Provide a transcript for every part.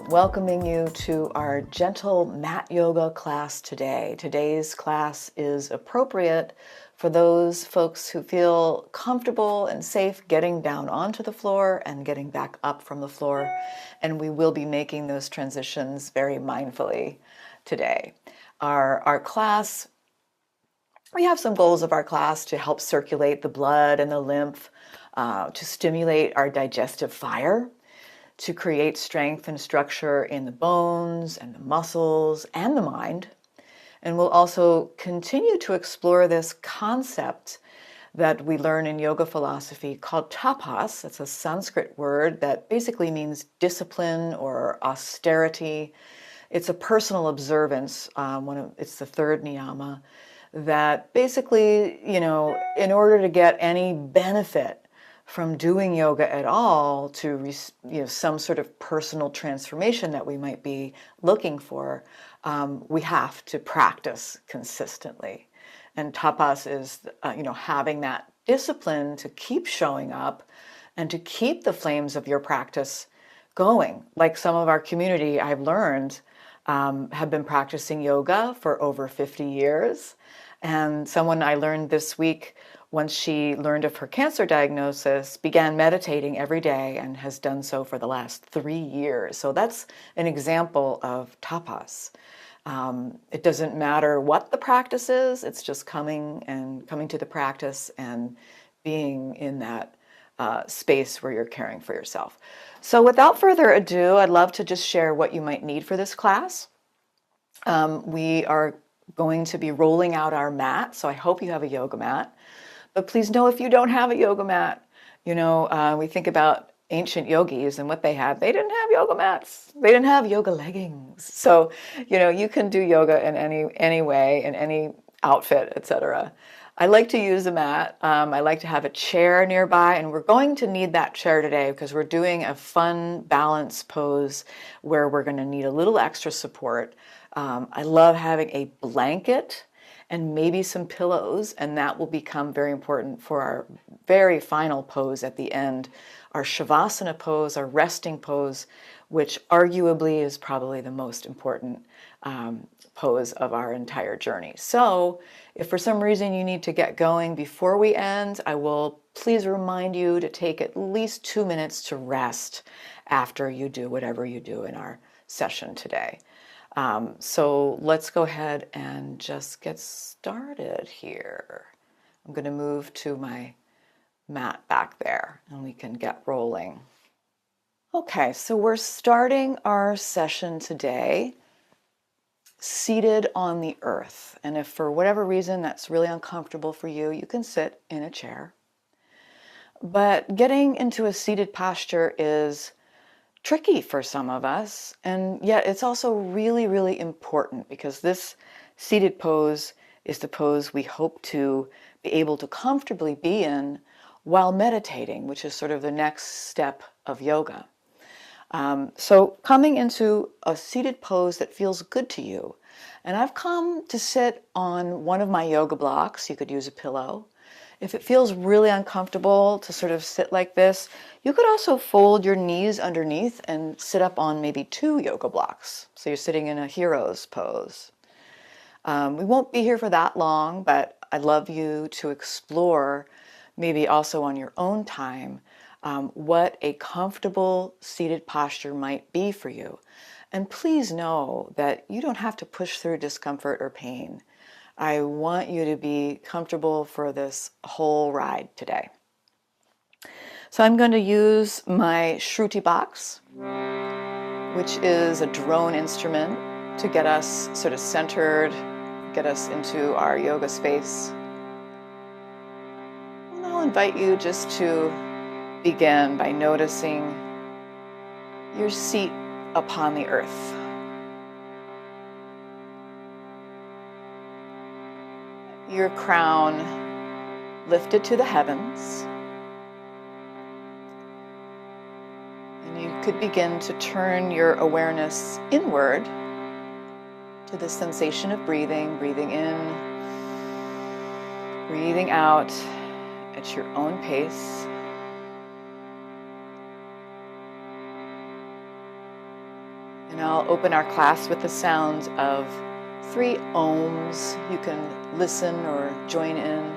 welcoming you to our gentle mat yoga class today. Today's class is appropriate for those folks who feel comfortable and safe getting down onto the floor and getting back up from the floor. And we will be making those transitions very mindfully today. Our class, we have some goals of our class to help circulate the blood and the lymph, to stimulate our digestive fire, to create strength and structure in the bones and the muscles and the mind. And we'll also continue to explore this concept that we learn in yoga philosophy called tapas. It's a Sanskrit word that basically means discipline or austerity. It's a personal observance. It's the third niyama that basically, in order to get any benefit from doing yoga at all to some sort of personal transformation that we might be looking for, we have to practice consistently. And tapas is, having that discipline to keep showing up and to keep the flames of your practice going. Like some of our community, I've learned, have been practicing yoga for over 50 years. And someone I learned this week, once she learned of her cancer diagnosis, began meditating every day and has done so for the last 3 years. So that's an example of tapas. It doesn't matter what the practice is, it's just coming to the practice and being in that space where you're caring for yourself. So without further ado, I'd love to just share what you might need for this class. We are going to be rolling out our mat, so I hope you have a yoga mat. But please know if you don't have a yoga mat, we think about ancient yogis and what they had. They didn't have yoga mats. They didn't have yoga leggings. So, you can do yoga in any way, in any outfit, etc. I like to use a mat. I like to have a chair nearby, and we're going to need that chair today because we're doing a fun balance pose where we're going to need a little extra support. I love having a blanket and maybe some pillows, and that will become very important for our very final pose at the end, our Shavasana pose, our resting pose, which arguably is probably the most important pose of our entire journey. So if for some reason you need to get going before we end, I will please remind you to take at least 2 minutes to rest after you do whatever you do in our session today. So let's go ahead and just get started here. I'm going to move to my mat back there and we can get rolling. Okay, so we're starting our session today seated on the earth. And if for whatever reason that's really uncomfortable for you, you can sit in a chair. But getting into a seated posture is tricky for some of us, and yet it's also really, really important because this seated pose is the pose we hope to be able to comfortably be in while meditating, which is sort of the next step of yoga. So coming into a seated pose that feels good to you. And I've come to sit on one of my yoga blocks. You could use a pillow. If it feels really uncomfortable to sort of sit like this, you could also fold your knees underneath and sit up on maybe 2 yoga blocks. So you're sitting in a hero's pose. We won't be here for that long, but I'd love you to explore, maybe also on your own time, what a comfortable seated posture might be for you. And please know that you don't have to push through discomfort or pain. I want you to be comfortable for this whole ride today. So I'm going to use my Shruti box, which is a drone instrument to get us sort of centered, get us into our yoga space. And I'll invite you just to begin by noticing your seat upon the earth. Your crown lifted to the heavens. And you could begin to turn your awareness inward to the sensation of breathing, breathing in, breathing out at your own pace. And I'll open our class with the sounds of 3 ohms. You can listen or join in.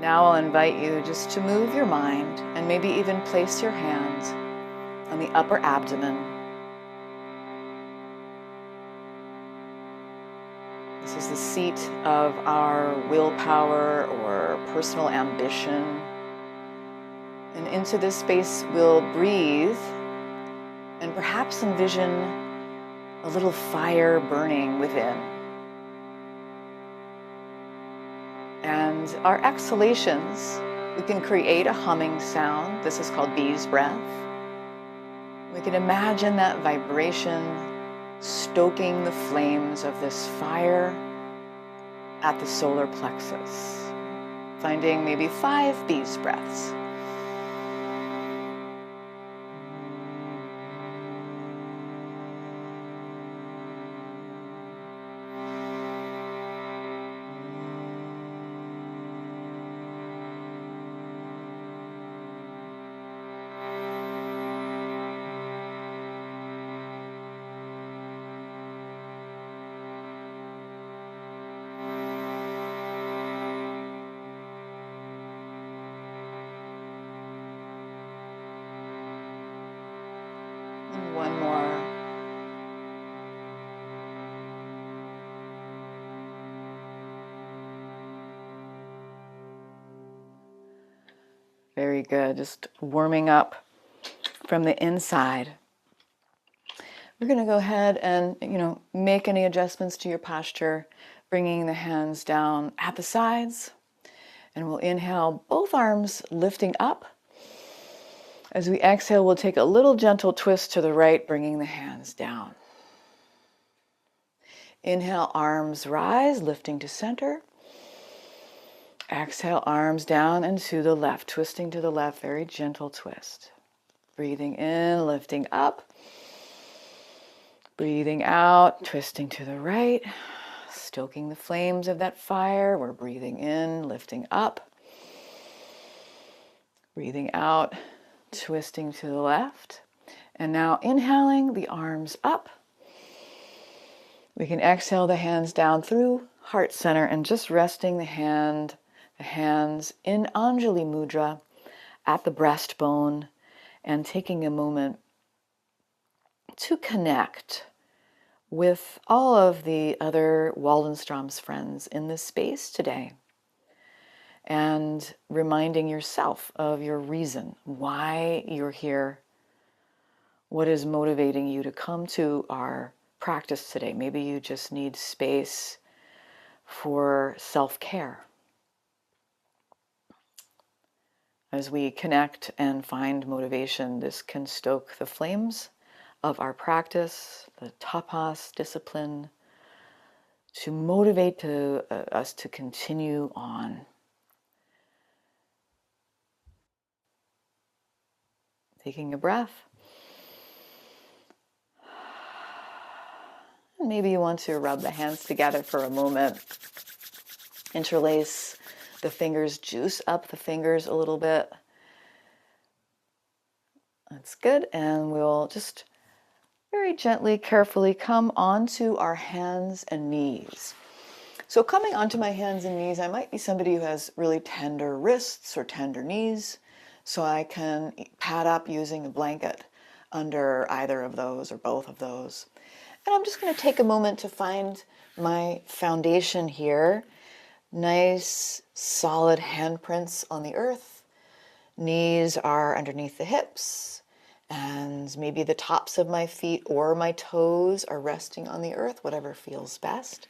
Now I'll invite you just to move your mind and maybe even place your hands on the upper abdomen. This is the seat of our willpower or personal ambition. And into this space we'll breathe and perhaps envision a little fire burning within. And our exhalations, we can create a humming sound. This is called bee's breath. We can imagine that vibration stoking the flames of this fire at the solar plexus, finding maybe 5 bee's breaths. One more. Very good. Just warming up from the inside. We're going to go ahead and, make any adjustments to your posture, bringing the hands down at the sides. And we'll inhale, both arms lifting up. As we exhale, we'll take a little gentle twist to the right, bringing the hands down. Inhale, arms rise, lifting to center. Exhale, arms down and to the left, twisting to the left, very gentle twist. Breathing in, lifting up. Breathing out, twisting to the right, stoking the flames of that fire. We're breathing in, lifting up. Breathing out, twisting to the left. And now inhaling, the arms up. We can exhale the hands down through heart center and just resting the hands in Anjali Mudra at the breastbone and taking a moment to connect with all of the other Waldenstrom's friends in this space today. And reminding yourself of your reason, why you're here, what is motivating you to come to our practice today. Maybe you just need space for self-care. As we connect and find motivation, this can stoke the flames of our practice, the tapas discipline, to motivate us to continue on. Taking a breath. Maybe you want to rub the hands together for a moment. Interlace the fingers, juice up the fingers a little bit. That's good. And we'll just very gently, carefully come onto our hands and knees. So coming onto my hands and knees, I might be somebody who has really tender wrists or tender knees. So I can pad up using a blanket under either of those or both of those. And I'm just going to take a moment to find my foundation here. Nice, solid handprints on the earth. Knees are underneath the hips. And maybe the tops of my feet or my toes are resting on the earth, whatever feels best.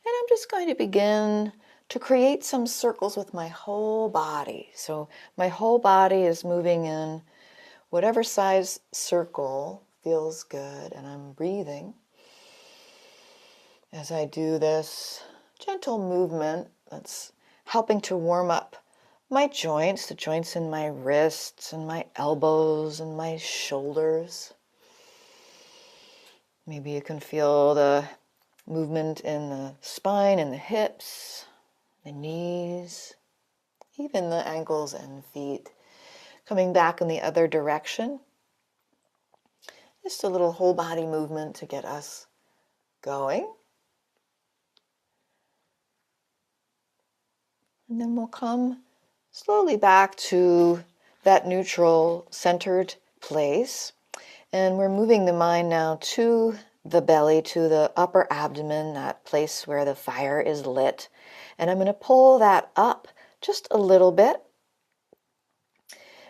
And I'm just going to begin to create some circles with my whole body. So my whole body is moving in whatever size circle feels good. And I'm breathing as I do this gentle movement that's helping to warm up my joints, the joints in my wrists and my elbows and my shoulders. Maybe you can feel the movement in the spine and the hips, the knees, even the ankles and feet. Coming back in the other direction. Just a little whole body movement to get us going. And then we'll come slowly back to that neutral centered place. And we're moving the mind now to the belly, to the upper abdomen, that place where the fire is lit. And I'm going to pull that up just a little bit.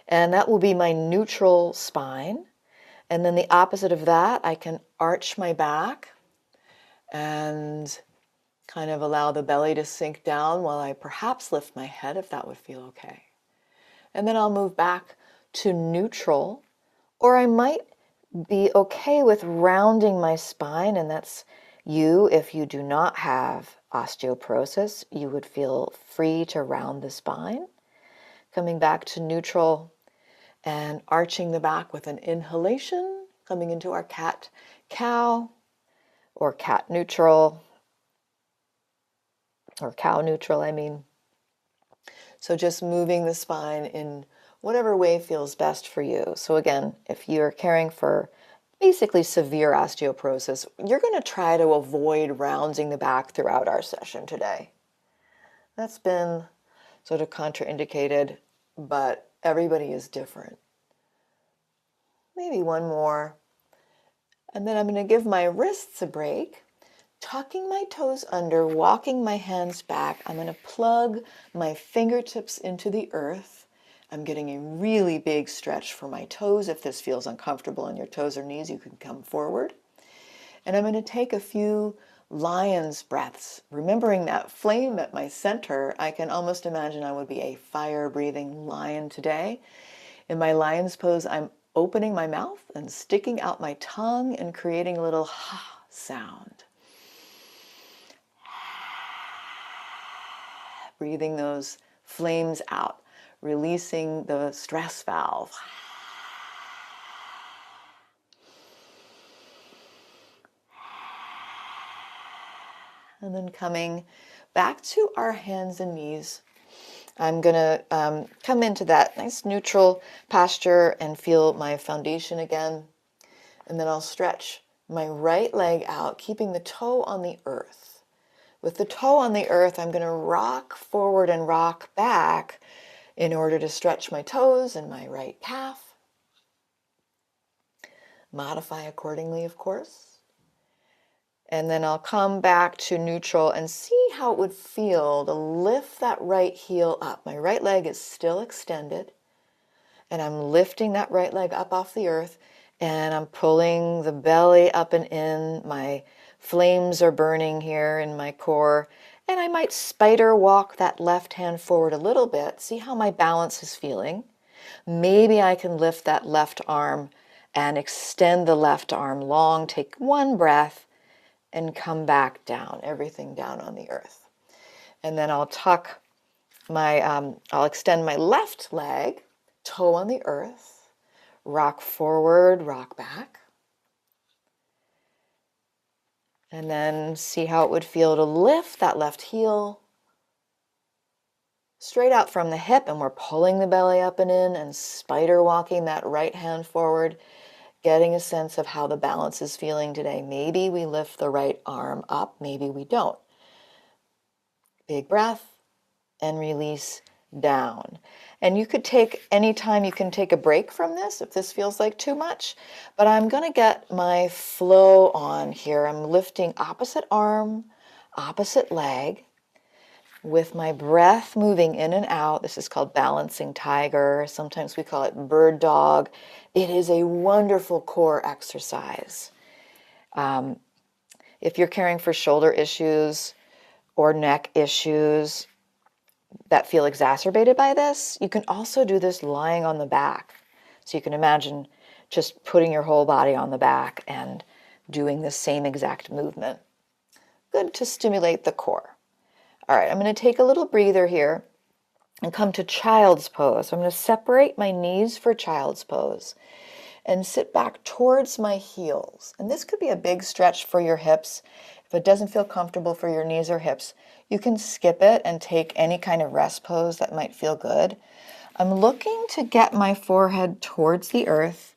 And that will be my neutral spine. And then the opposite of that, I can arch my back and kind of allow the belly to sink down while I perhaps lift my head, if that would feel okay. And then I'll move back to neutral, or I might be okay with rounding my spine, and that's you. If you do not have osteoporosis, you would feel free to round the spine. Coming back to neutral and arching the back with an inhalation, coming into our cat-cow, or cat neutral, or cow neutral, I mean. So just moving the spine in whatever way feels best for you. So again, if you're caring for basically severe osteoporosis, you're going to try to avoid rounding the back throughout our session today. That's been sort of contraindicated, but everybody is different. Maybe one more. And then I'm going to give my wrists a break, tucking my toes under, walking my hands back. I'm going to plug my fingertips into the earth. I'm getting a really big stretch for my toes. If this feels uncomfortable on your toes or knees, you can come forward. And I'm going to take a few lion's breaths. Remembering that flame at my center, I can almost imagine I would be a fire-breathing lion today. In my lion's pose, I'm opening my mouth and sticking out my tongue and creating a little ha sound. Breathing those flames out, releasing the stress valve. And then coming back to our hands and knees. I'm going to come into that nice neutral posture and feel my foundation again. And then I'll stretch my right leg out, keeping the toe on the earth. With the toe on the earth, I'm going to rock forward and rock back in order to stretch my toes and my right calf. Modify accordingly, of course. And then I'll come back to neutral and see how it would feel to lift that right heel up. My right leg is still extended, and I'm lifting that right leg up off the earth, and I'm pulling the belly up and in. My flames are burning here in my core, and I might spider walk that left hand forward a little bit, see how my balance is feeling. Maybe I can lift that left arm and extend the left arm long. Take one breath and come back down, everything down on the earth. And then I'll tuck my, I'll extend my left leg, toe on the earth, rock forward, rock back. And then see how it would feel to lift that left heel straight out from the hip, and we're pulling the belly up and in and spider walking that right hand forward, getting a sense of how the balance is feeling today. Maybe we lift the right arm up, maybe we don't. Big breath and release down. And you could take, anytime you can take a break from this if this feels like too much, but I'm going to get my flow on here. I'm lifting opposite arm, opposite leg, with my breath moving in and out. This is called balancing tiger. Sometimes we call it bird dog. It is a wonderful core exercise. If you're caring for shoulder issues or neck issues that feel exacerbated by this, you can also do this lying on the back. So you can imagine just putting your whole body on the back and doing the same exact movement. Good to stimulate the core. All right, I'm going to take a little breather here and come to child's pose. So I'm going to separate my knees for child's pose and sit back towards my heels. And this could be a big stretch for your hips. If it doesn't feel comfortable for your knees or hips, you can skip it and take any kind of rest pose that might feel good. I'm looking to get my forehead towards the earth.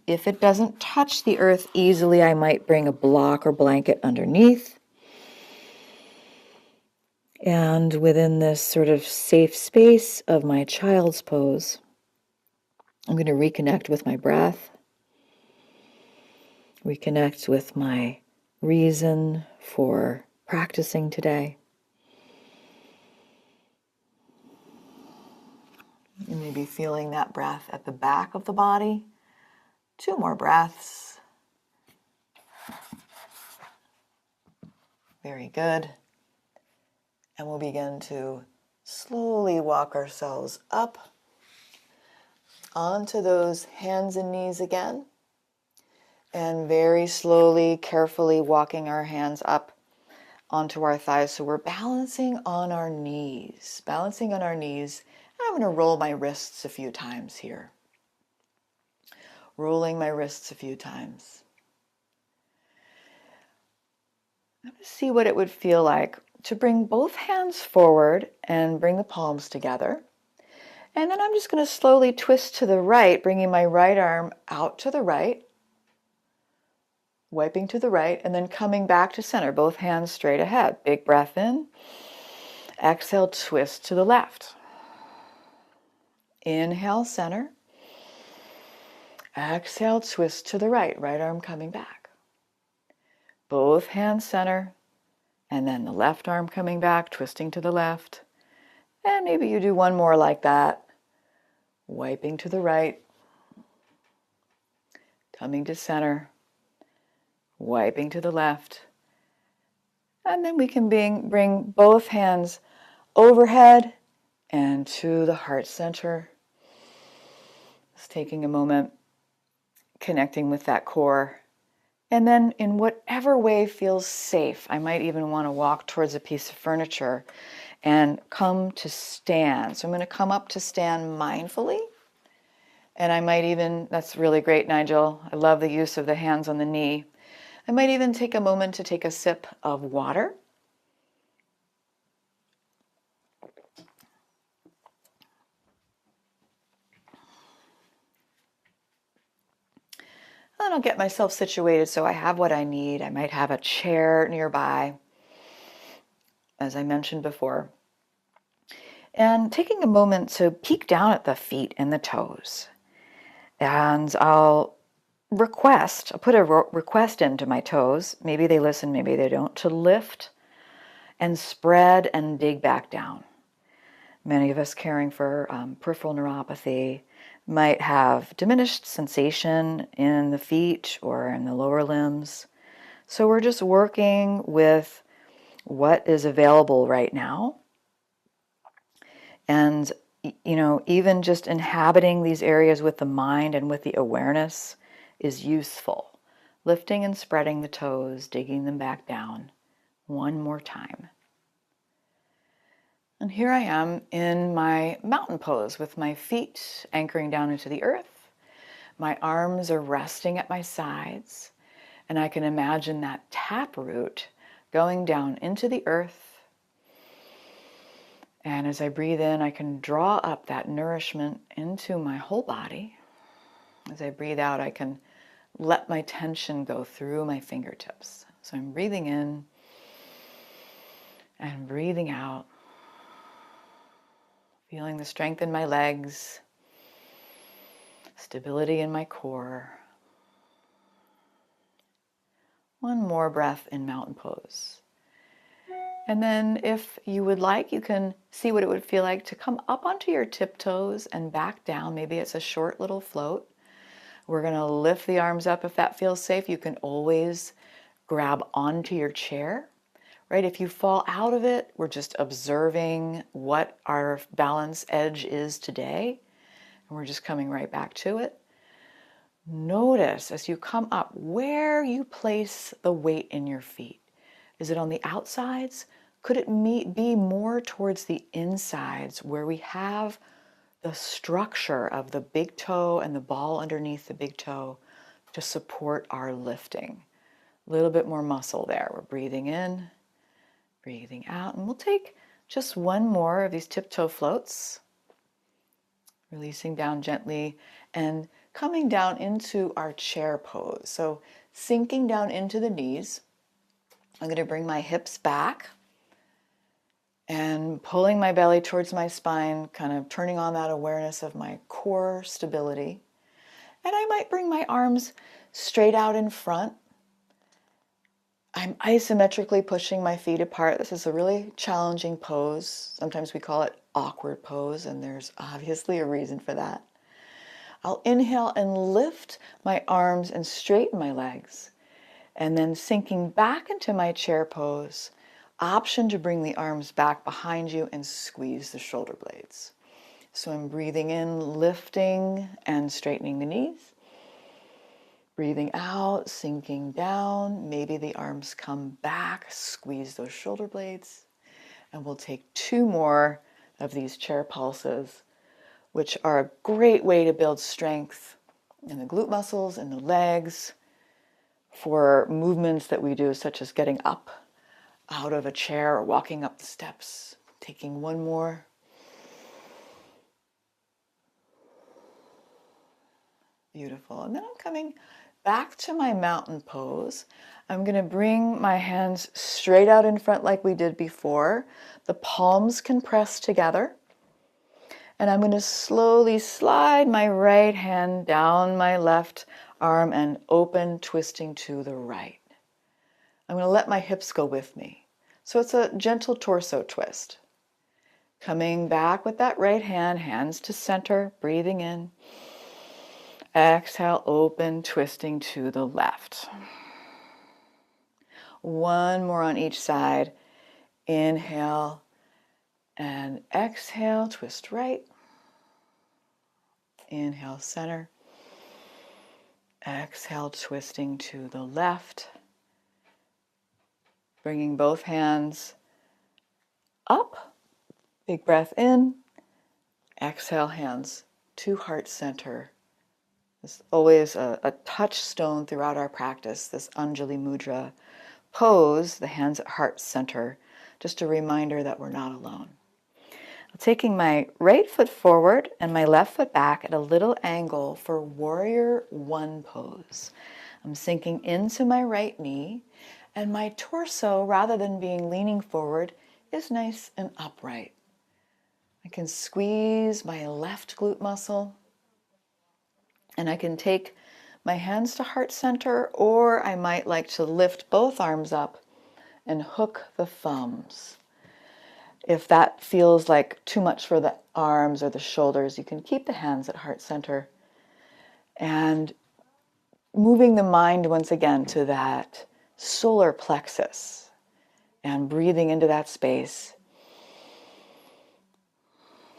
If it doesn't touch the earth easily, I might bring a block or blanket underneath. And within this sort of safe space of my child's pose, I'm going to reconnect with my breath, reconnect with my reason for practicing today. You may be feeling that breath at the back of the body. 2 more breaths. Very good. And we'll begin to slowly walk ourselves up onto those hands and knees again. And very slowly, carefully walking our hands up onto our thighs. So we're balancing on our knees. Balancing on our knees. And I'm going to roll my wrists a few times here. Rolling my wrists a few times. I'm going to see what it would feel like to bring both hands forward and bring the palms together. And then I'm just going to slowly twist to the right, bringing my right arm out to the right, wiping to the right, and then coming back to center, both hands straight ahead. Big breath in. Exhale, twist to the left. Inhale, center. Exhale, twist to the right, right arm coming back. Both hands center, and then the left arm coming back, twisting to the left. And maybe you do one more like that. Wiping to the right, coming to center, wiping to the left. And then we can bring both hands overhead and to the heart center. Just taking a moment, connecting with that core. And then in whatever way feels safe, I might even want to walk towards a piece of furniture and come to stand. So I'm going to come up to stand mindfully. And I might even, that's really great, Nigel. I love the use of the hands on the knee. I might even take a moment to take a sip of water. And I'll get myself situated so I have what I need. I might have a chair nearby, as I mentioned before. And taking a moment to peek down at the feet and the toes. And I'll put a request into my toes. Maybe they listen, maybe they don't, to lift and spread and dig back down. Many of us caring for peripheral neuropathy might have diminished sensation in the feet or in the lower limbs. So we're just working with what is available right now. And, even just inhabiting these areas with the mind and with the awareness is useful. Lifting and spreading the toes, digging them back down. One more time. And here I am in my mountain pose with my feet anchoring down into the earth. My arms are resting at my sides. And I can imagine that taproot going down into the earth. And as I breathe in, I can draw up that nourishment into my whole body. As I breathe out, I can let my tension go through my fingertips. So I'm breathing in and breathing out. Feeling the strength in my legs, stability in my core. One more breath in mountain pose. And then if you would like, you can see what it would feel like to come up onto your tiptoes and back down. Maybe it's a short little float. We're going to lift the arms up if that feels safe. You can always grab onto your chair, right? If you fall out of it, we're just observing what our balance edge is today. And we're just coming right back to it. Notice as you come up where you place the weight in your feet. Is it on the outsides? Could it be more towards the insides where we have the structure of the big toe and the ball underneath the big toe to support our lifting? A little bit more muscle there. We're breathing in, breathing out, and we'll take just one more of these tiptoe floats, releasing down gently and coming down into our chair pose. So sinking down into the knees. I'm going to bring my hips back and pulling my belly towards my spine, kind of turning on that awareness of my core stability. And I might bring my arms straight out in front. I'm isometrically pushing my feet apart. This is a really challenging pose. Sometimes we call it awkward pose, and there's obviously a reason for that. I'll inhale and lift my arms and straighten my legs. And then sinking back into my chair pose, option to bring the arms back behind you and squeeze the shoulder blades. So I'm breathing in, lifting and straightening the knees. Breathing out, sinking down. Maybe the arms come back, squeeze those shoulder blades. And we'll take two more of these chair pulses, which are a great way to build strength in the glute muscles, in the legs, for movements that we do, such as getting up out of a chair or walking up the steps. Taking one more. Beautiful. And then I'm coming back to my mountain pose. I'm going to bring my hands straight out in front like we did before. The palms can press together. And I'm going to slowly slide my right hand down my left arm and open, twisting to the right. I'm going to let my hips go with me. So it's a gentle torso twist. Coming back with that right hand, hands to center, breathing in. Exhale, open, twisting to the left. One more on each side. Inhale and exhale, twist right. Inhale, center. Exhale, twisting to the left. Bringing both hands up. Big breath in. Exhale, hands to heart center. It's always a touchstone throughout our practice, this Anjali Mudra pose, the hands at heart center. Just a reminder that we're not alone. Taking my right foot forward and my left foot back at a little angle for warrior one pose. I'm sinking into my right knee, and my torso, rather than being leaning forward, is nice and upright. I can squeeze my left glute muscle, and I can take my hands to heart center, or I might like to lift both arms up and hook the thumbs. If that feels like too much for the arms or the shoulders, you can keep the hands at heart center. And moving the mind once again to that solar plexus and breathing into that space.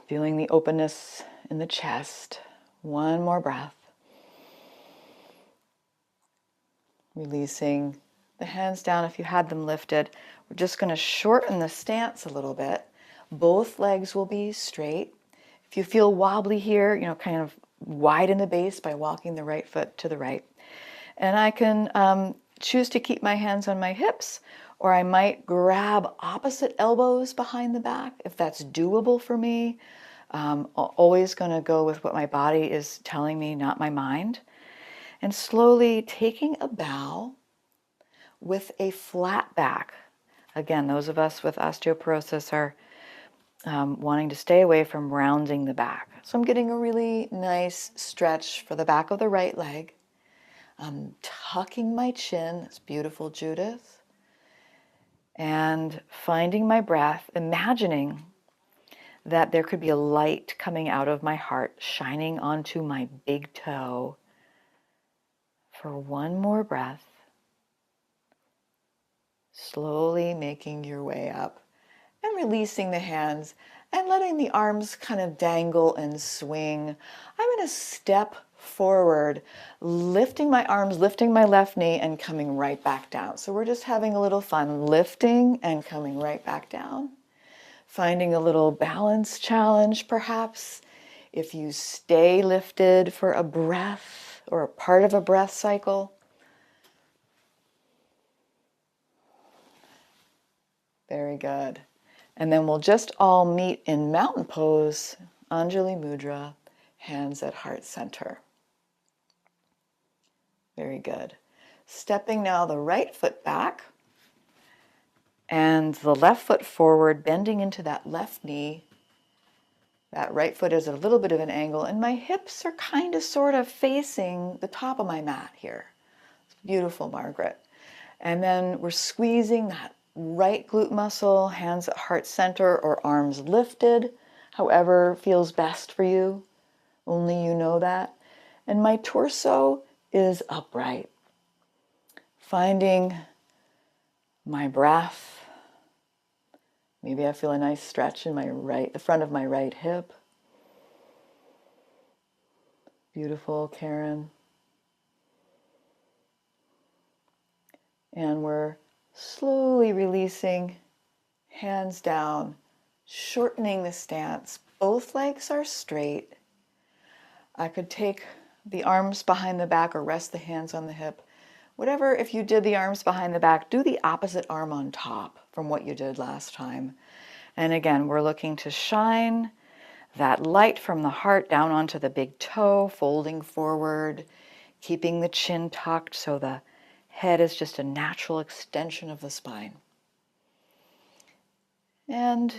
Feeling the openness in the chest. One more breath. Releasing the hands down if you had them lifted. We're just going to shorten the stance a little bit. Both legs will be straight. If you feel wobbly here, kind of widen the base by walking the right foot to the right. And I can choose to keep my hands on my hips, or I might grab opposite elbows behind the back if that's doable for me. Always going to go with what my body is telling me, not my mind. And slowly taking a bow with a flat back. Again, those of us with osteoporosis are wanting to stay away from rounding the back. So I'm getting a really nice stretch for the back of the right leg. I'm tucking my chin. That's beautiful, Judith. And finding my breath, imagining that there could be a light coming out of my heart, shining onto my big toe. For one more breath, slowly making your way up and releasing the hands and letting the arms kind of dangle and swing. I'm going to step forward, lifting my arms, lifting my left knee, and coming right back down. So we're just having a little fun, lifting and coming right back down. Finding a little balance challenge, perhaps. If you stay lifted for a breath or a part of a breath cycle. Very good. And then we'll just all meet in mountain pose, Anjali Mudra, hands at heart center. Very good. Stepping now the right foot back and the left foot forward, bending into that left knee. That right foot is at a little bit of an angle, and my hips are kind of sort of facing the top of my mat here. It's beautiful, Margaret. And then we're squeezing that right glute muscle, hands at heart center or arms lifted, however feels best for you. Only you know that. And my torso is upright. Finding my breath. Maybe I feel a nice stretch in the front of my right hip. Beautiful, Karen. And we're slowly releasing, hands down, shortening the stance. Both legs are straight. I could take the arms behind the back or rest the hands on the hip. Whatever, if you did the arms behind the back, do the opposite arm on top from what you did last time. And again, we're looking to shine that light from the heart down onto the big toe, folding forward, keeping the chin tucked so the head is just a natural extension of the spine. And,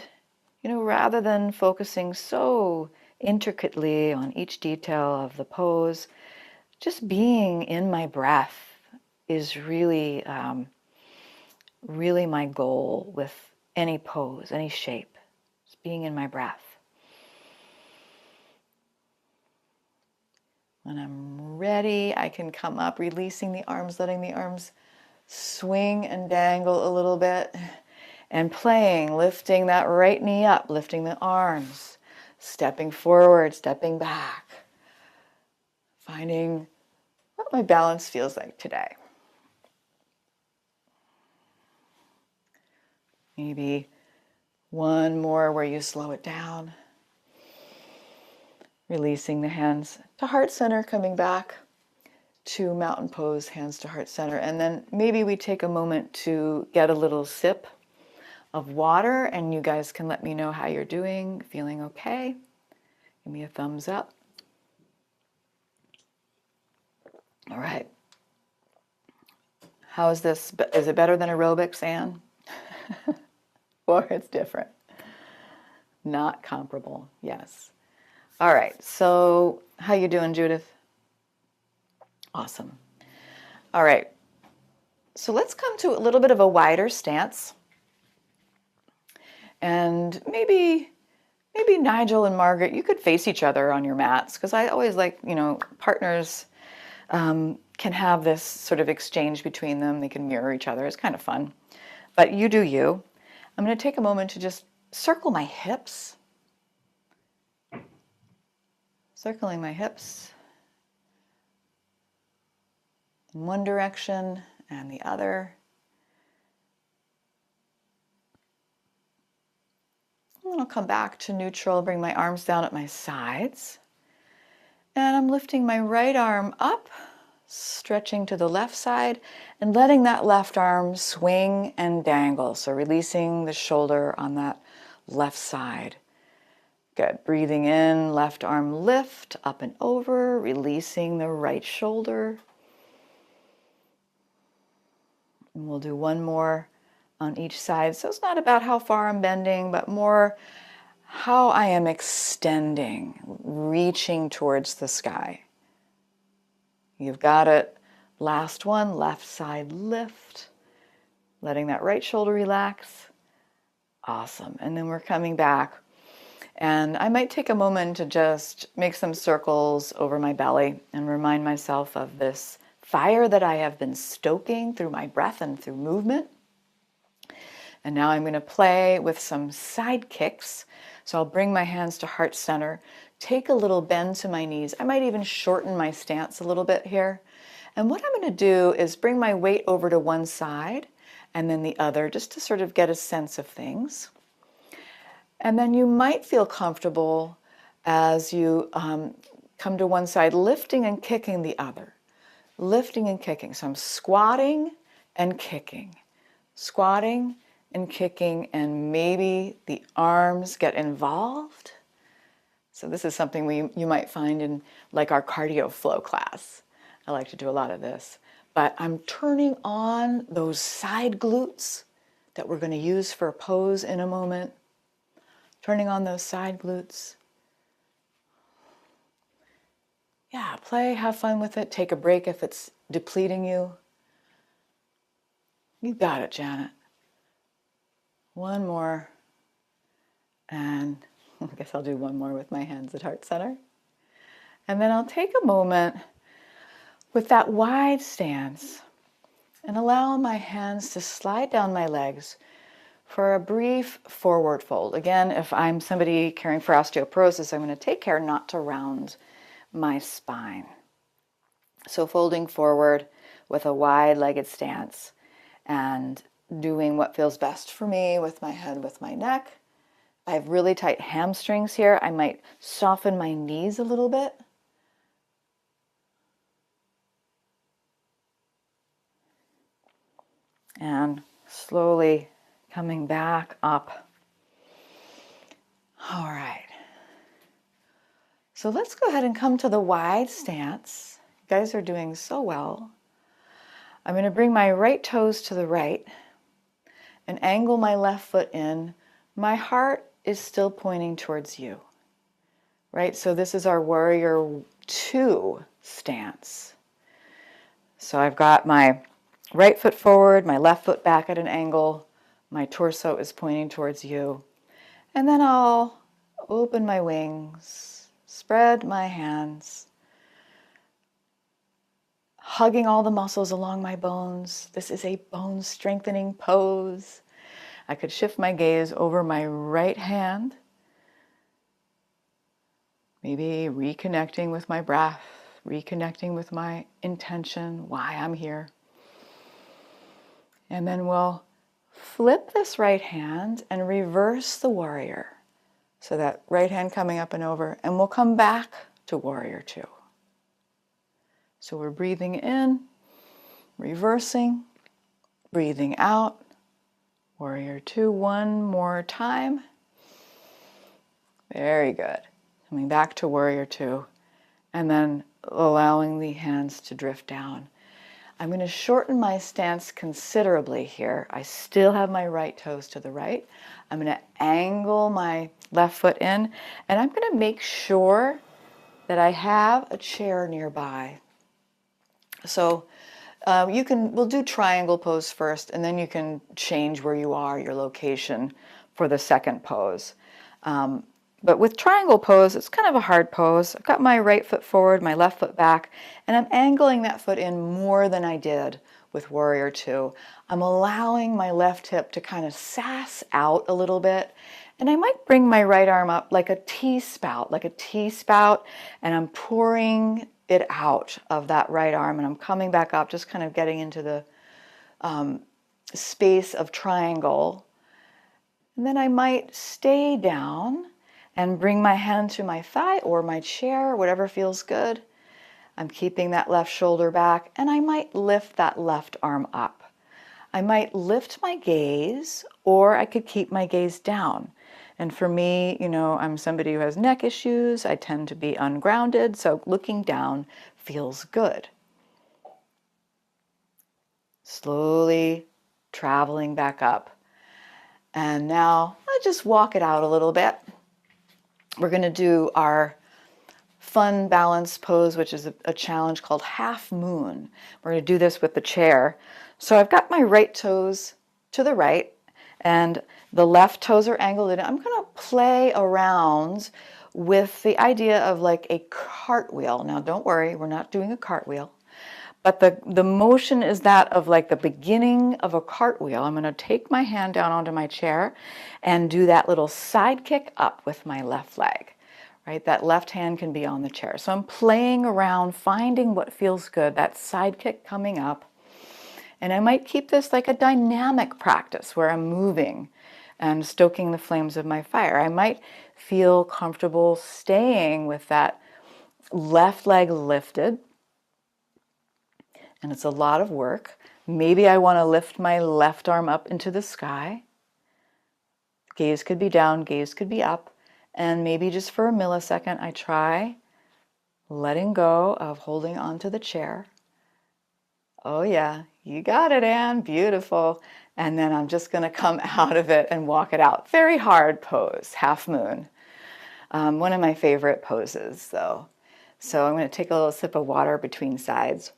rather than focusing so intricately on each detail of the pose, just being in my breath is really, really my goal with any pose, any shape. Just being in my breath. When I'm ready, I can come up, releasing the arms, letting the arms swing and dangle a little bit, and playing, lifting that right knee up, lifting the arms, stepping forward, stepping back, finding what my balance feels like today. Maybe one more where you slow it down. Releasing the hands to heart center, coming back to mountain pose, hands to heart center. And then maybe we take a moment to get a little sip of water, and you guys can let me know how you're doing, feeling okay. Give me a thumbs up. All right. How is this? Is it better than aerobics, Anne? Or it's different? Not comparable, yes. All right, so how you doing, Judith? Awesome. All right, so let's come to a little bit of a wider stance. And maybe Nigel and Margaret, you could face each other on your mats, because I always like, partners can have this sort of exchange between them. They can mirror each other. It's kind of fun. But you do you. I'm going to take a moment to just circle my hips. Circling my hips in one direction and the other. And then I'll come back to neutral, bring my arms down at my sides. And I'm lifting my right arm up, stretching to the left side, and letting that left arm swing and dangle. So releasing the shoulder on that left side. Good. Breathing in, left arm lift, up and over, releasing the right shoulder. And we'll do one more on each side. So it's not about how far I'm bending, but more how I am extending, reaching towards the sky. You've got it. Last one, left side lift, letting that right shoulder relax. Awesome. And then we're coming back. And I might take a moment to just make some circles over my belly and remind myself of this fire that I have been stoking through my breath and through movement. And now I'm going to play with some side kicks. So I'll bring my hands to heart center, take a little bend to my knees. I might even shorten my stance a little bit here. And what I'm going to do is bring my weight over to one side and then the other, just to sort of get a sense of things. And then you might feel comfortable as you come to one side, lifting and kicking the other. Lifting and kicking. So I'm squatting and kicking. Squatting and kicking, and maybe the arms get involved. So this is something you might find in like our cardio flow class. I like to do a lot of this. But I'm turning on those side glutes that we're going to use for a pose in a moment. Turning on those side glutes. Yeah, play, have fun with it. Take a break if it's depleting you. You got it, Janet. One more. And I guess I'll do one more with my hands at heart center. And then I'll take a moment with that wide stance and allow my hands to slide down my legs for a brief forward fold. Again, if I'm somebody caring for osteoporosis, I'm going to take care not to round my spine. So folding forward with a wide-legged stance and doing what feels best for me with my head, with my neck. I have really tight hamstrings here. I might soften my knees a little bit. And slowly coming back up. All right. So let's go ahead and come to the wide stance. You guys are doing so well. I'm going to bring my right toes to the right and angle my left foot in. My heart is still pointing towards you, right? So this is our warrior 2 stance. So I've got my right foot forward, my left foot back at an angle. My torso is pointing towards you. And then I'll open my wings, spread my hands, hugging all the muscles along my bones. This is a bone strengthening pose. I could shift my gaze over my right hand, maybe reconnecting with my breath, reconnecting with my intention, why I'm here. And then we'll flip this right hand and reverse the warrior. So that right hand coming up and over, and we'll come back to warrior 2. So we're breathing in, reversing, breathing out, warrior 2, one more time. Very good. Coming back to warrior 2, and then allowing the hands to drift down. I'm going to shorten my stance considerably here. I still have my right toes to the right. I'm going to angle my left foot in, and I'm going to make sure that I have a chair nearby. So we'll do triangle pose first, and then you can change where you are, your location, for the second pose. But with triangle pose, it's kind of a hard pose. I've got my right foot forward, my left foot back, and I'm angling that foot in more than I did with warrior 2. I'm allowing my left hip to kind of sass out a little bit, and I might bring my right arm up like a T-spout, and I'm pouring it out of that right arm, and I'm coming back up, just kind of getting into the space of triangle. And then I might stay down and bring my hand to my thigh or my chair, whatever feels good. I'm keeping that left shoulder back, and I might lift that left arm up. I might lift my gaze, or I could keep my gaze down. And for me, I'm somebody who has neck issues. I tend to be ungrounded, so looking down feels good. Slowly traveling back up. And now I just walk it out a little bit. We're going to do our fun balance pose, which is a challenge called half moon. We're going to do this with the chair. So I've got my right toes to the right, and the left toes are angled in. I'm going to play around with the idea of like a cartwheel. Now, don't worry, we're not doing a cartwheel, But the motion is that of like the beginning of a cartwheel. I'm going to take my hand down onto my chair and do that little side kick up with my left leg, right? That left hand can be on the chair. So I'm playing around, finding what feels good, that side kick coming up. And I might keep this like a dynamic practice where I'm moving and stoking the flames of my fire. I might feel comfortable staying with that left leg lifted. And it's a lot of work. Maybe I want to lift my left arm up into the sky. Gaze could be down, gaze could be up. And maybe just for a millisecond, I try letting go of holding onto the chair. Oh yeah, you got it, Anne. Beautiful. And then I'm just going to come out of it and walk it out. Very hard pose, half moon. One of my favorite poses, though. So I'm going to take a little sip of water between sides.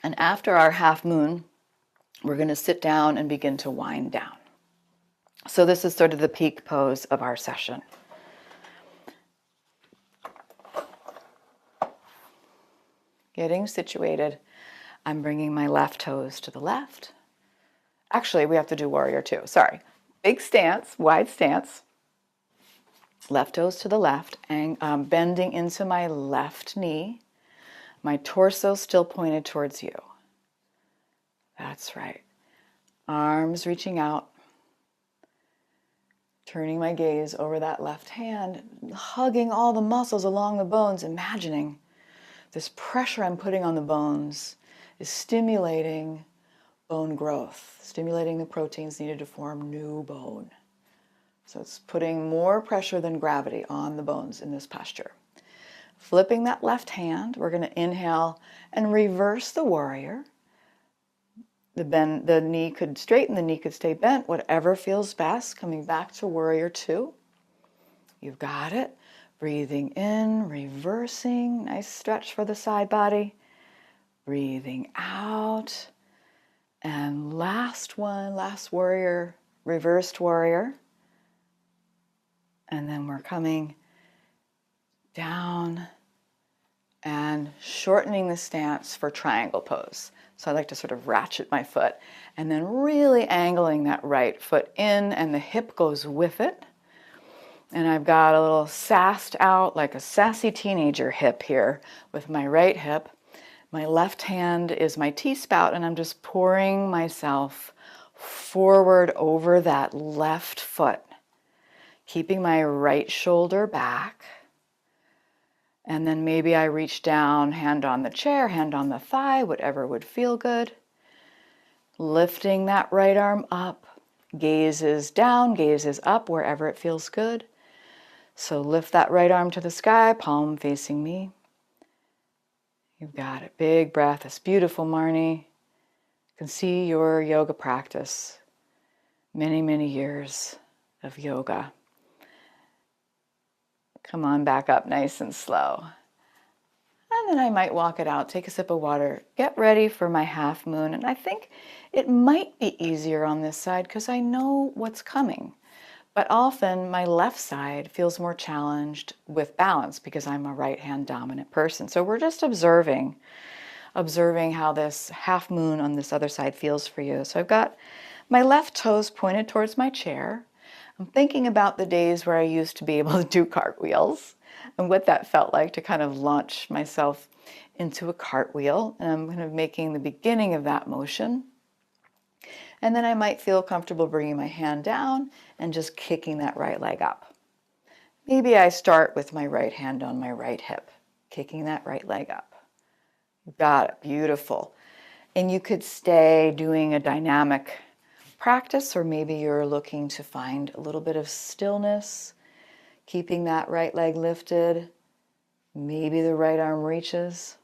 And after our half moon, we're going to sit down and begin to wind down. So this is sort of the peak pose of our session. Getting situated. I'm bringing my left toes to the left. Actually, we have to do warrior two. Sorry. Big stance, wide stance. Left toes to the left, and bending into my left knee. My torso still pointed towards you. That's right. Arms reaching out. Turning my gaze over that left hand, hugging all the muscles along the bones, imagining this pressure I'm putting on the bones is stimulating bone growth, stimulating the proteins needed to form new bone. So it's putting more pressure than gravity on the bones in this posture. Flipping that left hand, we're going to inhale and reverse the warrior. The knee could straighten, the knee could stay bent, whatever feels best. Coming back to warrior two. You've got it. Breathing in, reversing. Nice stretch for the side body. Breathing out. And last one, last warrior, reversed warrior. And then we're coming down and shortening the stance for triangle pose. So I like to sort of ratchet my foot and then really angling that right foot in, and the hip goes with it. And I've got a little sassed out, like a sassy teenager hip here with my right hip. My left hand is my T-spout, and I'm just pouring myself forward over that left foot, keeping my right shoulder back. And then maybe I reach down, hand on the chair, hand on the thigh, whatever would feel good. Lifting that right arm up. Gaze is down, gaze is up, wherever it feels good. So lift that right arm to the sky, palm facing me. You've got it. Big breath. It's beautiful, Marnie. You can see your yoga practice. Many, many years of yoga. Come on back up nice and slow. And then I might walk it out, take a sip of water, get ready for my half moon. And I think it might be easier on this side because I know what's coming. But often my left side feels more challenged with balance because I'm a right hand dominant person. So we're just observing how this half moon on this other side feels for you. So I've got my left toes pointed towards my chair. I'm thinking about the days where I used to be able to do cartwheels and what that felt like to kind of launch myself into a cartwheel. And I'm kind of making the beginning of that motion. And then I might feel comfortable bringing my hand down and just kicking that right leg up. Maybe I start with my right hand on my right hip, kicking that right leg up. Got it. Beautiful. And you could stay doing a dynamic practice, or maybe you're looking to find a little bit of stillness, keeping that right leg lifted. Maybe the right arm reaches.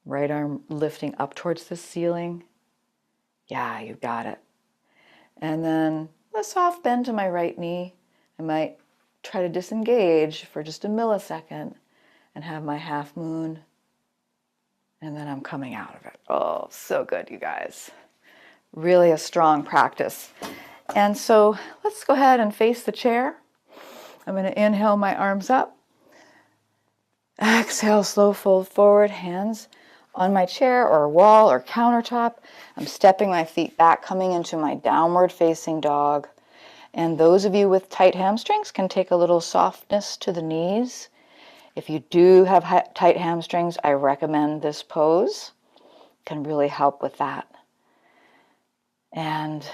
Right arm lifting up towards the ceiling. Yeah, you got it. And then a soft bend to my right knee. I might try to disengage for just a millisecond and have my half moon. And then I'm coming out of it. Oh, so good, you guys. Really a strong practice. And so let's go ahead and face the chair. I'm going to inhale my arms up. Exhale, slow fold forward, hands on my chair or wall or countertop. I'm stepping my feet back, coming into my downward facing dog. And those of you with tight hamstrings can take a little softness to the knees. If you do have tight hamstrings, I recommend this pose. It can really help with that. And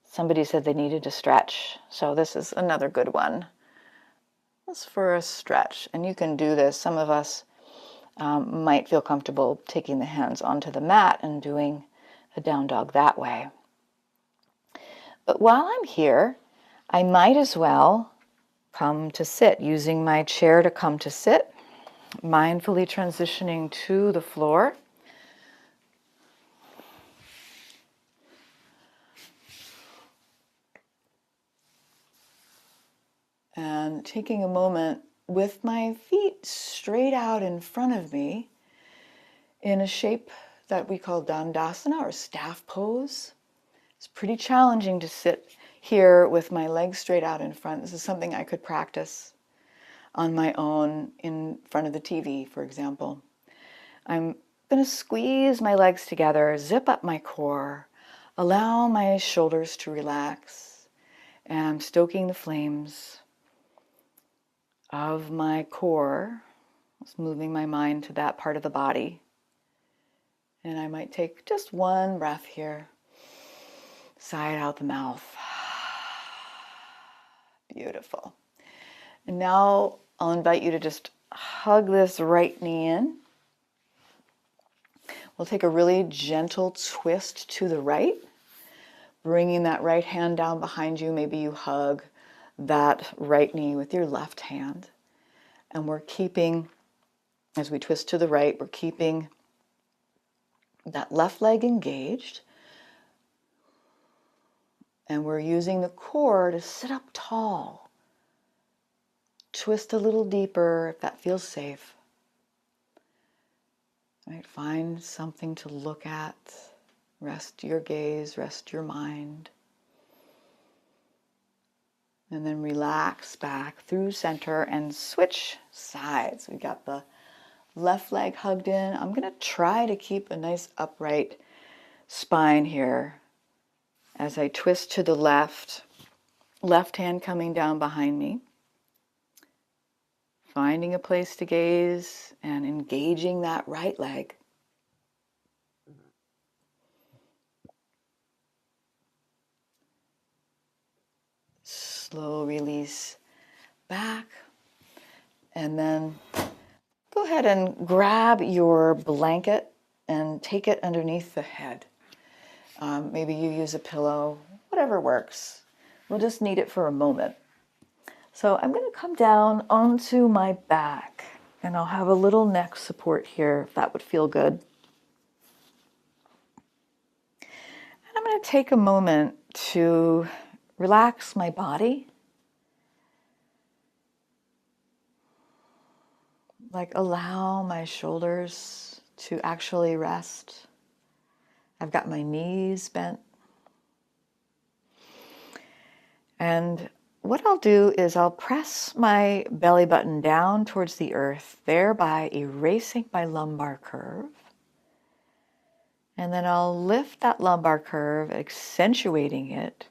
somebody said they needed to stretch, so this is another good one. This is for a stretch, and you can do this. Some of us might feel comfortable taking the hands onto the mat and doing a down dog that way. But while I'm here, I might as well come to sit, using my chair to come to sit, mindfully transitioning to the floor. And taking a moment with my feet straight out in front of me in a shape that we call Dandasana or staff pose. It's pretty challenging to sit here with my legs straight out in front. This is something I could practice on my own in front of the TV, for example. I'm going to squeeze my legs together, zip up my core, allow my shoulders to relax, and I'm stoking the flames of my core. Just moving my mind to that part of the body. And I might take just one breath here. Sigh out the mouth. Beautiful. And now I'll invite you to just hug this right knee in. We'll take a really gentle twist to the right, bringing that right hand down behind you. Maybe you hug that right knee with your left hand. And we're keeping, as we twist to the right, we're keeping that left leg engaged. And we're using the core to sit up tall. Twist a little deeper if that feels safe. Right, find something to look at. Rest your gaze, rest your mind. And then relax back through center and switch sides. We got the left leg hugged in. I'm going to try to keep a nice upright spine here as I twist to the left. Left hand coming down behind me. Finding a place to gaze and engaging that right leg. Slow release back. And then go ahead and grab your blanket and take it underneath the head. Maybe you use a pillow, whatever works. We'll just need it for a moment. So I'm going to come down onto my back, and I'll have a little neck support here, if that would feel good. And I'm going to take a moment to relax my body. Like allow my shoulders to actually rest. I've got my knees bent. And what I'll do is I'll press my belly button down towards the earth, thereby erasing my lumbar curve. And then I'll lift that lumbar curve, accentuating it,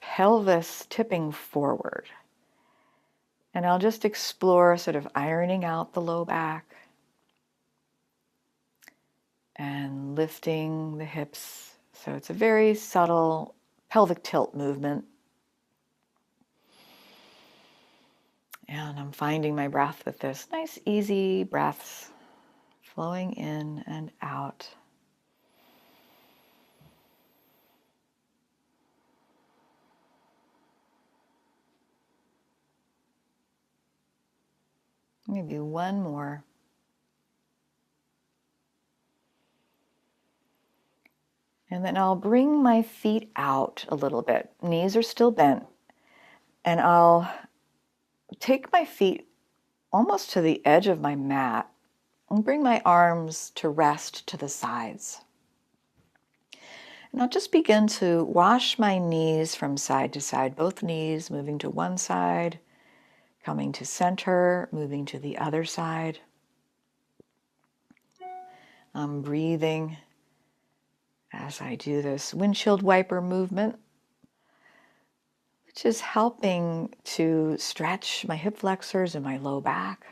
pelvis tipping forward. And I'll just explore sort of ironing out the low back and lifting the hips. So it's a very subtle pelvic tilt movement. And I'm finding my breath with this. Nice, easy breaths flowing in and out. Maybe one more. And then I'll bring my feet out a little bit. Knees are still bent. And I'll take my feet almost to the edge of my mat and bring my arms to rest to the sides. And I'll just begin to wash my knees from side to side, both knees moving to one side Coming to center, moving to the other side. I'm breathing as I do this windshield wiper movement, which is helping to stretch my hip flexors and my low back.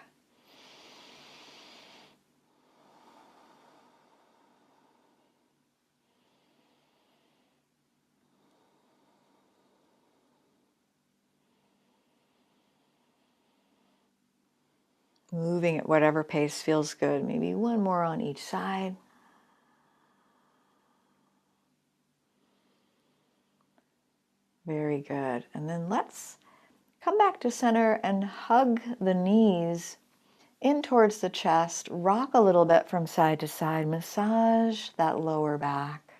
Moving at whatever pace feels good. Maybe one more on each side. Very good. And then let's come back to center and hug the knees in towards the chest. Rock a little bit from side to side. Massage that lower back.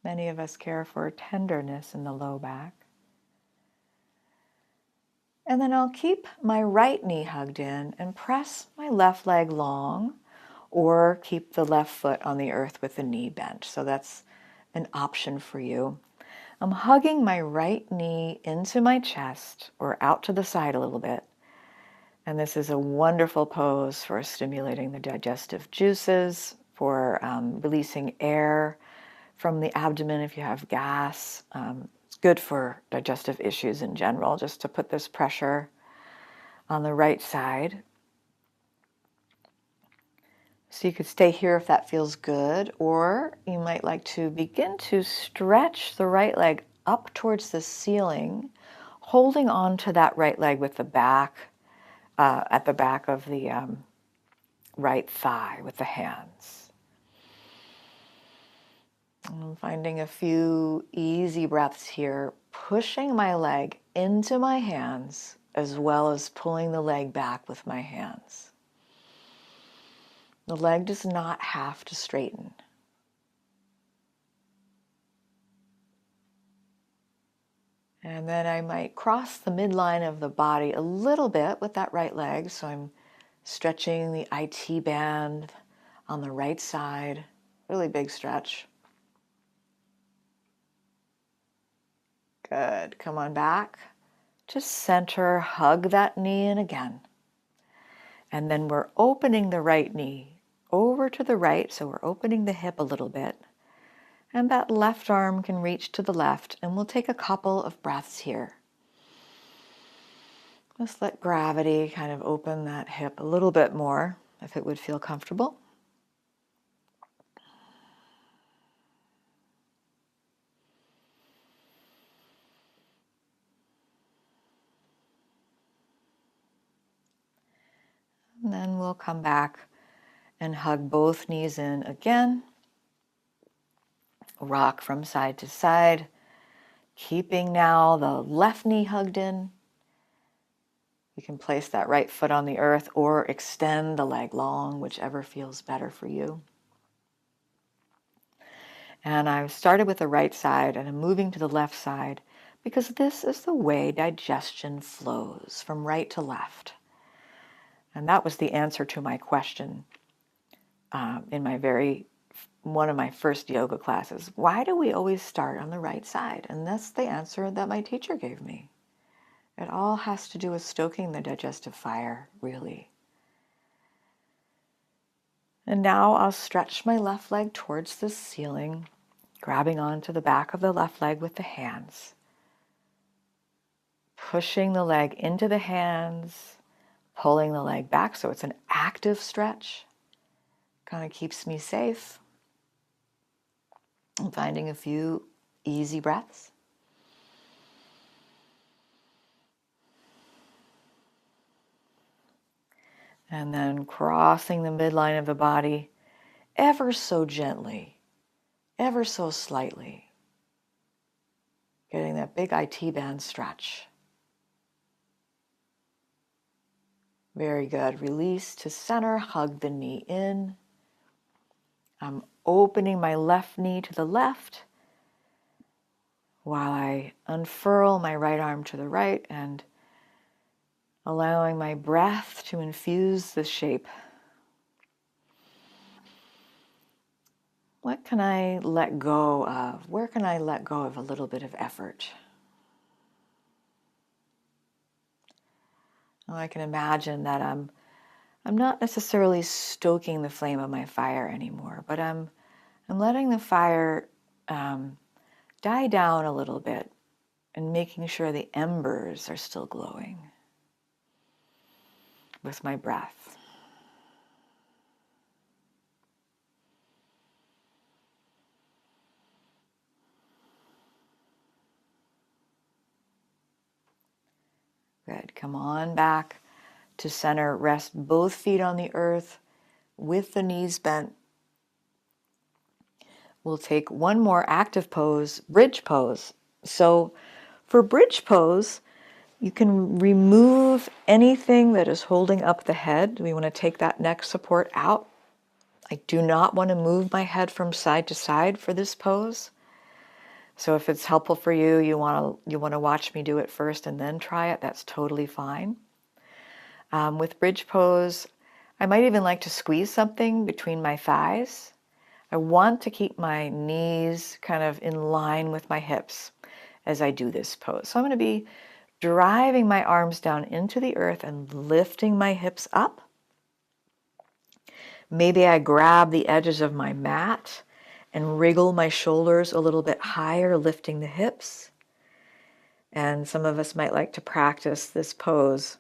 Many of us care for tenderness in the low back. And then I'll keep my right knee hugged in and press my left leg long, or keep the left foot on the earth with the knee bent. So that's an option for you. I'm hugging my right knee into my chest or out to the side a little bit. And this is a wonderful pose for stimulating the digestive juices, for releasing air from the abdomen if you have gas. It's good for digestive issues in general, just to put this pressure on the right side. So you could stay here if that feels good, or you might like to begin to stretch the right leg up towards the ceiling, holding on to that right leg with the back, at the back of the right thigh with the hands. I'm finding a few easy breaths here, pushing my leg into my hands as well as pulling the leg back with my hands. The leg does not have to straighten. And then I might cross the midline of the body a little bit with that right leg. So I'm stretching the IT band on the right side. Really big stretch. Good. Come on back. Just center, hug that knee in again. And then we're opening the right knee over to the right. So we're opening the hip a little bit. And that left arm can reach to the left. And we'll take a couple of breaths here. Just let gravity kind of open that hip a little bit more, if it would feel comfortable. And then we'll come back and hug both knees in again. Rock from side to side, keeping now the left knee hugged in. You can place that right foot on the earth or extend the leg long, whichever feels better for you. And I've started with the right side and I'm moving to the left side because this is the way digestion flows from right to left. And that was the answer to my question in one of my first yoga classes. Why do we always start on the right side? And that's the answer that my teacher gave me. It all has to do with stoking the digestive fire, really. And now I'll stretch my left leg towards the ceiling, grabbing onto the back of the left leg with the hands. Pushing the leg into the hands, pulling the leg back so it's an active stretch. Kind of keeps me safe. I'm finding a few easy breaths. And then crossing the midline of the body ever so gently, ever so slightly. Getting that big IT band stretch. Very good. Release to center, hug the knee in. I'm opening my left knee to the left while I unfurl my right arm to the right and allowing my breath to infuse the shape. What can I let go of? Where can I let go of a little bit of effort? Well, I can imagine that I'm not necessarily stoking the flame of my fire anymore, but I'm letting the fire die down a little bit and making sure the embers are still glowing with my breath. Good. Come on back to center. Rest both feet on the earth with the knees bent. We'll take one more active pose, bridge pose. So for bridge pose, you can remove anything that is holding up the head. We want to take that neck support out. I do not want to move my head from side to side for this pose. So if it's helpful for you, you want to watch me do it first and then try it. That's totally fine. With bridge pose, I might even like to squeeze something between my thighs. I want to keep my knees kind of in line with my hips as I do this pose. So I'm going to be driving my arms down into the earth and lifting my hips up. Maybe I grab the edges of my mat and wriggle my shoulders a little bit higher, lifting the hips. And some of us might like to practice this pose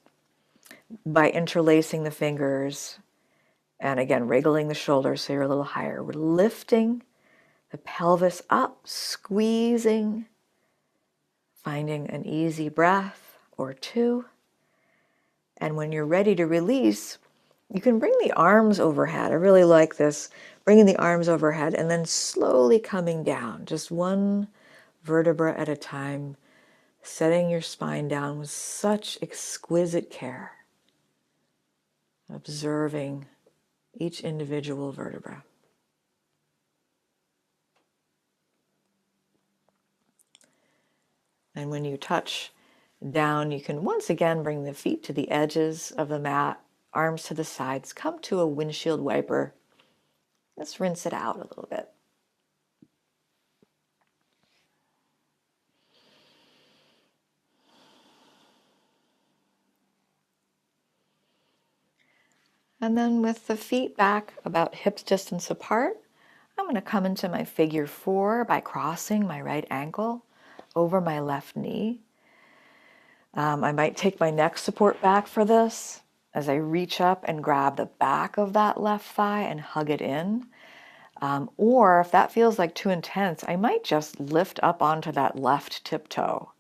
by interlacing the fingers and again, wriggling the shoulders so you're a little higher. We're lifting the pelvis up, squeezing, finding an easy breath or two. And when you're ready to release, you can bring the arms overhead. I really like this, bringing the arms overhead and then slowly coming down, just one vertebra at a time, setting your spine down with such exquisite care, observing each individual vertebra. And when you touch down, you can once again bring the feet to the edges of the mat, arms to the sides, come to a windshield wiper. Let's rinse it out a little bit. And then with the feet back about hips distance apart, I'm going to come into my figure four by crossing my right ankle over my left knee. I might take my neck support back for this as I reach up and grab the back of that left thigh and hug it in. Or if that feels like too intense, I might just lift up onto that left tiptoe.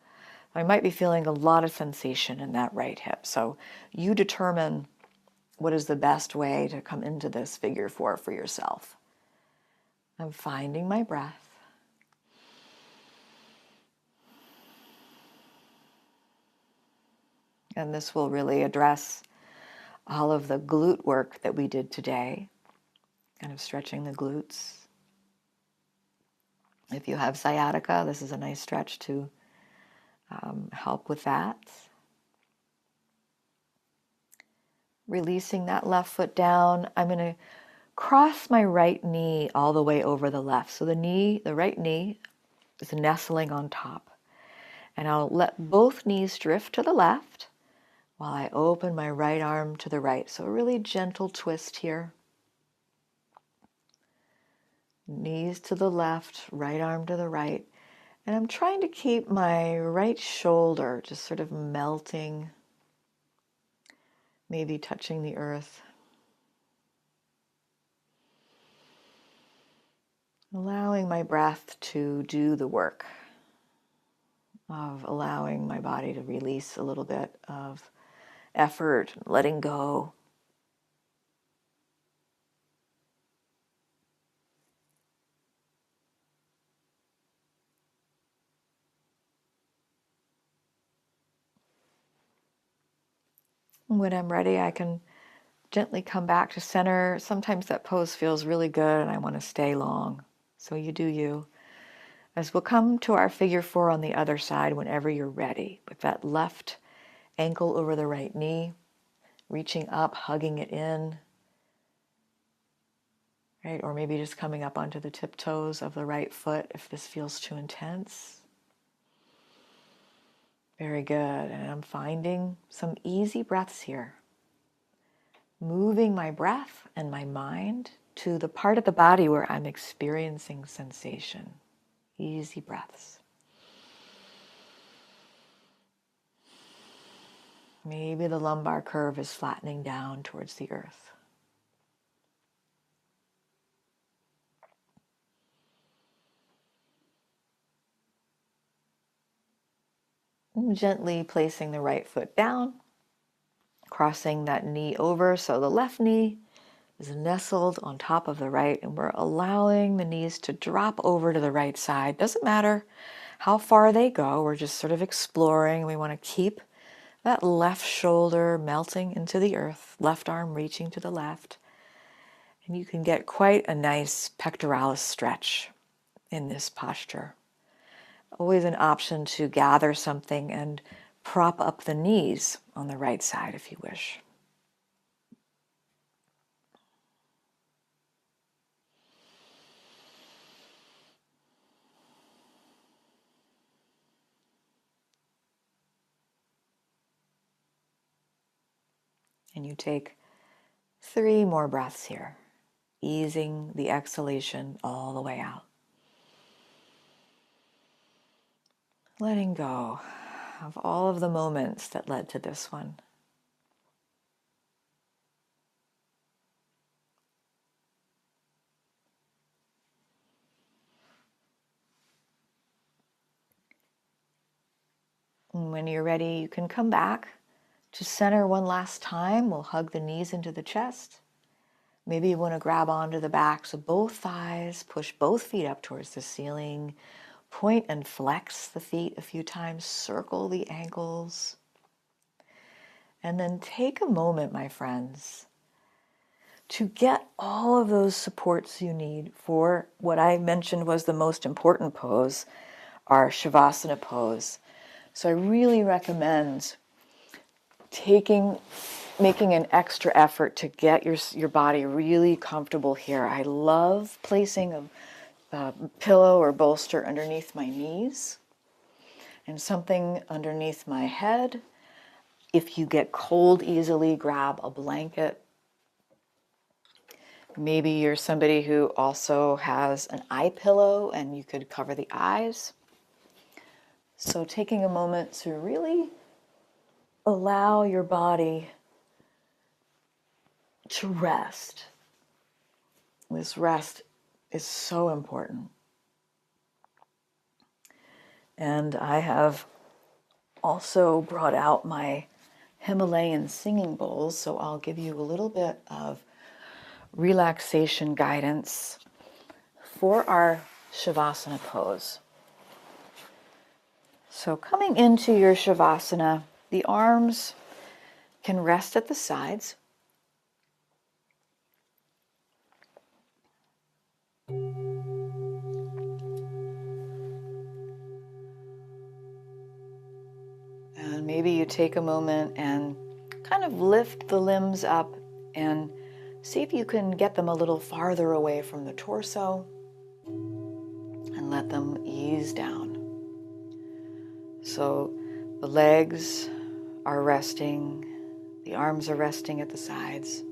I might be feeling a lot of sensation in that right hip. So you determine what is the best way to come into this figure four for yourself. I'm finding my breath. And this will really address all of the glute work that we did today, kind of stretching the glutes. If you have sciatica, this is a nice stretch to help with that. Releasing that left foot down, I'm going to cross my right knee all the way over the left. So the right knee is nestling on top. And I'll let both knees drift to the left while I open my right arm to the right. So a really gentle twist here. Knees to the left, right arm to the right. And I'm trying to keep my right shoulder just sort of melting, maybe touching the earth. Allowing my breath to do the work of allowing my body to release a little bit of effort, letting go. When I'm ready, I can gently come back to center. Sometimes that pose feels really good and I want to stay long. So you do you. As we'll come to our figure four on the other side whenever you're ready, with that left ankle over the right knee, reaching up, hugging it in, right? Or maybe just coming up onto the tiptoes of the right foot if this feels too intense. Very good. And I'm finding some easy breaths here. Moving my breath and my mind to the part of the body where I'm experiencing sensation. Easy breaths. Maybe the lumbar curve is flattening down towards the earth. And gently placing the right foot down, crossing that knee over so the left knee is nestled on top of the right, and we're allowing the knees to drop over to the right side. Doesn't matter how far they go, we're just sort of exploring. We want to keep that left shoulder melting into the earth, left arm reaching to the left. And you can get quite a nice pectoralis stretch in this posture. Always an option to gather something and prop up the knees on the right side if you wish. And you take 3 more breaths here, easing the exhalation all the way out. Letting go of all of the moments that led to this one. And when you're ready, you can come back to center one last time. We'll hug the knees into the chest. Maybe you want to grab onto the backs of both thighs, push both feet up towards the ceiling, point and flex the feet a few times, circle the ankles. And then take a moment, my friends, to get all of those supports you need for what I mentioned was the most important pose, our Shavasana pose. So I really recommend making an extra effort to get your body really comfortable here. I love placing a pillow or bolster underneath my knees and something underneath my head. If you get cold easily, grab a blanket. Maybe you're somebody who also has an eye pillow and you could cover the eyes. So taking a moment to really allow your body to rest. This rest is so important. And I have also brought out my Himalayan singing bowls, so I'll give you a little bit of relaxation guidance for our Shavasana pose. So coming into your Shavasana, the arms can rest at the sides. And maybe you take a moment and kind of lift the limbs up and see if you can get them a little farther away from the torso and let them ease down. So the legs are resting, the arms are resting at the sides.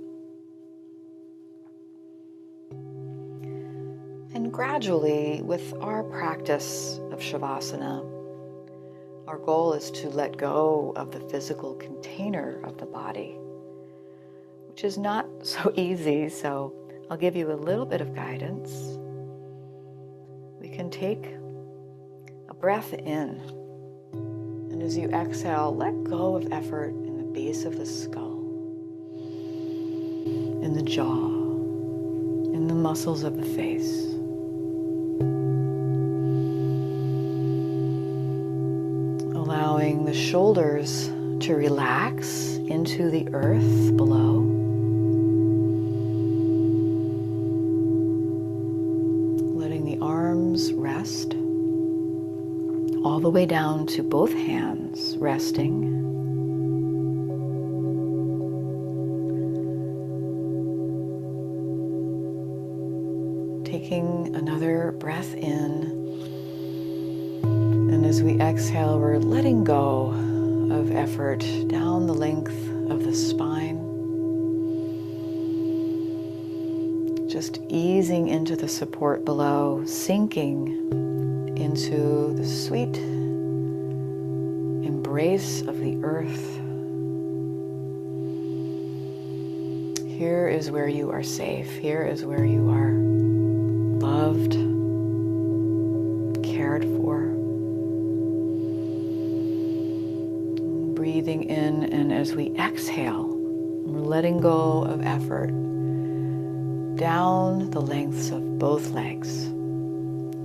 And gradually, with our practice of Shavasana, our goal is to let go of the physical container of the body, which is not so easy, so I'll give you a little bit of guidance. We can take a breath in, and as you exhale, let go of effort in the base of the skull, in the jaw, in the muscles of the face. Allowing the shoulders to relax into the earth below. Letting the arms rest all the way down to both hands resting. Taking another breath in and And as we exhale, we're letting go of effort down the length of the spine. Just easing into the support below, sinking into the sweet embrace of the earth. Here is where you are safe. Here is where you are loved, cared for. Breathing in, and as we exhale, we're letting go of effort down the lengths of both legs,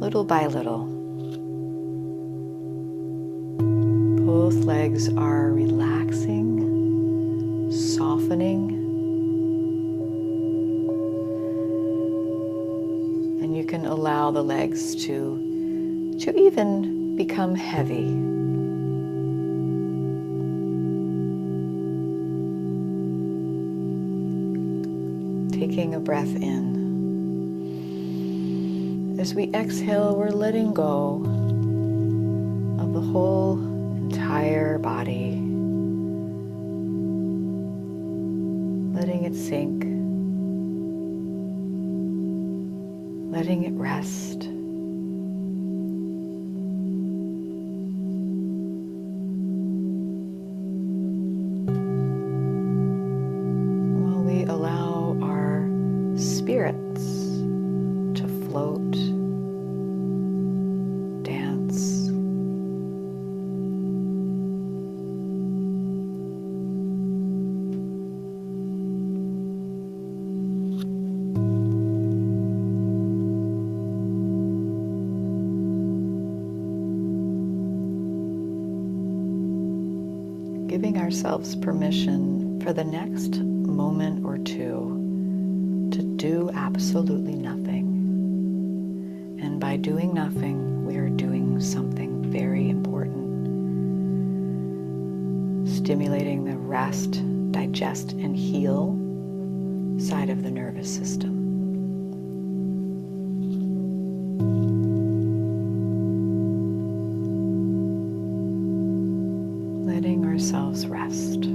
little by little. Both legs are relaxing, softening, and you can allow the legs to even become heavy. Taking a breath in. As we exhale, we're letting go of the whole entire body, letting it sink, letting it rest. While we allow our spirits to float, dance. Giving ourselves permission for the next moment or two to do absolutely nothing. And by doing nothing, we are doing something very important. Stimulating the rest, digest, and heal side of the nervous system. Letting ourselves rest.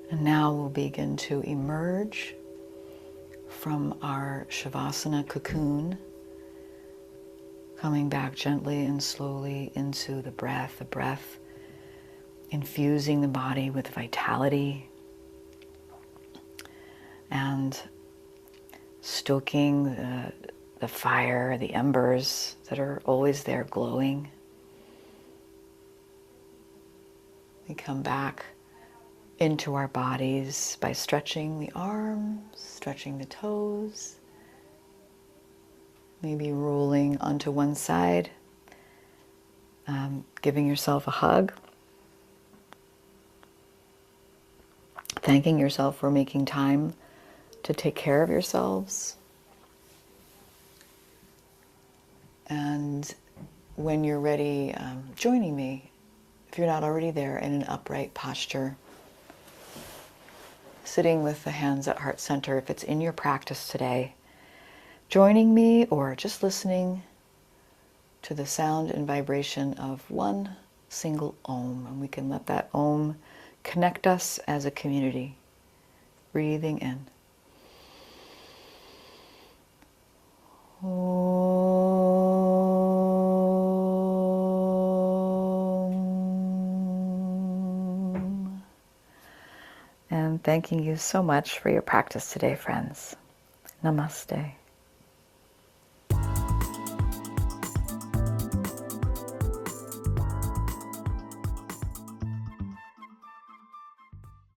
And now we'll begin to emerge from our Shavasana cocoon, coming back gently and slowly into the breath infusing the body with vitality and stoking the fire, the embers that are always there glowing. We come back into our bodies by stretching the arms, stretching the toes, maybe rolling onto one side, giving yourself a hug, thanking yourself for making time to take care of yourselves. And when you're ready, joining me, if you're not already there, in an upright posture, sitting with the hands at heart center, if it's in your practice today, joining me or just listening to the sound and vibration of one single Om. And we can let that Om connect us as a community. Breathing in. Om. And thanking you so much for your practice today, friends. Namaste.